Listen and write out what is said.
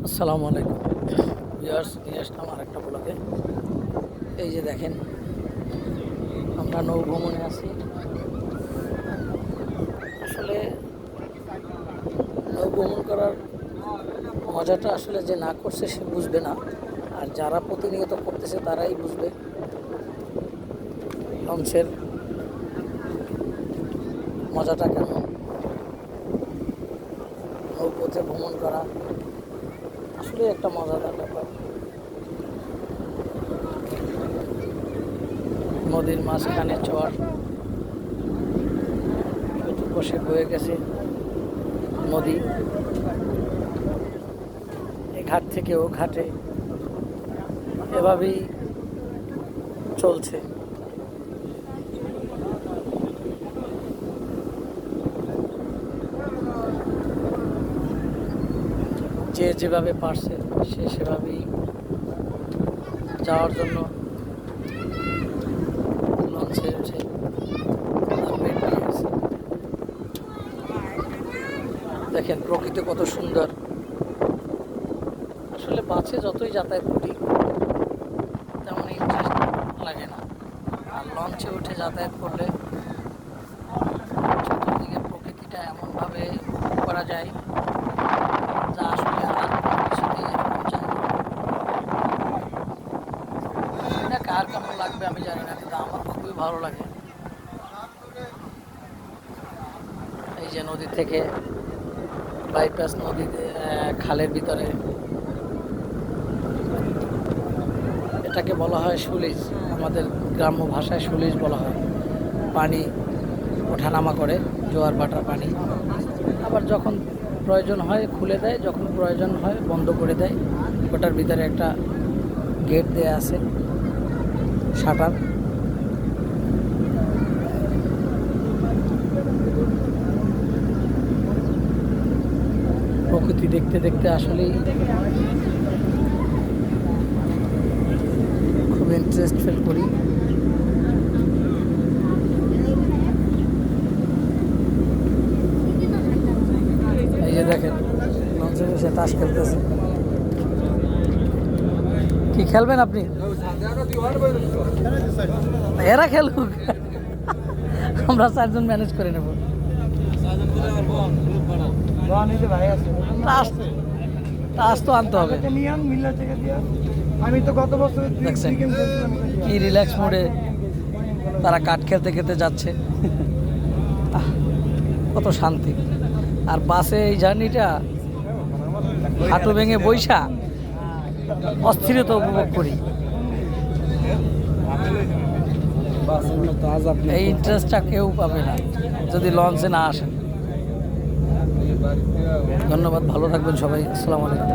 আসসালামু আলাইকুম ভিউয়ার্স, নিয়ে আসলাম আর একটা ব্লগে। এই যে দেখেন, আমরা নৌ ভ্রমণে আছি। আসলে নৌ ভ্রমণ করার মজাটা আসলে যে না করছে সে বুঝবে না, আর যারা প্রতিনিয়ত করতেছে তারাই বুঝবে লঞ্চের মজাটা কেমন। নৌপথে ভ্রমণ করা আসলে একটা মজাদার ব্যাপার। নদীর মাঝখানে চর, চতুর্পাশে বয়ে গেছে নদী, এ ঘাট থেকে ও ঘাটে এভাবেই চলছে। যে যেভাবে পারছে সে সেভাবেই যাওয়ার জন্য লঞ্চে উঠে বের হয়ে গেছে। দেখেন প্রকৃতি কত সুন্দর। আসলে বাসে যতই যাতায়াত করি তেমন ইন্টারেস্ট লাগে না, আর লঞ্চে উঠে যাতায়াত করলে চতুর্দিকে প্রকৃতিটা এমনভাবে উপভোগ করা যায় যা আসলে আর কোনো কিছুতেই এরকম চাই না। কার কেমন লাগবে আমি জানি না, কিন্তু আমার খুবই ভালো লাগে। এই যে নদী থেকে বাইপাস নদীতে খালের ভিতরে, এটাকে বলা হয় সুলিজ, আমাদের গ্রাম্য ভাষায় সুলিজ বলা হয়। পানি ওঠানামা করে, জোয়ার ভাটার পানি, আবার যখন প্রয়োজন হয় খুলে দেয়, যখন প্রয়োজন হয় বন্ধ করে দেয়। ওটার ভিতরে একটা গেট দেয়া আছে, শাটার। প্রকৃতি দেখতে দেখতে আসলেই খুব ইন্টারেস্ট ফিল করি। এই যে দেখেন লঞ্চে বসে তাস খেলতেছে। কি খেলবেন আপনি? এরা খেলুক, আমরা চারজন ম্যানেজ করে নেব। তাস তো আনতে হবে। আমি তো গত বছর দেখছেন কি রিল্যাক্স মোডে তারা কাঠ খেলতে খেলতে যাচ্ছে। কত শান্তি। আর বাসে এই জার্নিটা হাঁটু ভেঙে বইসা অস্থিরতা উপভোগ করি। এই ইন্টারেস্টটা কেউ পাবে না যদি লঞ্চে না আসেন। ধন্যবাদ, ভালো থাকবেন সবাই। আসসালামু আলাইকুম।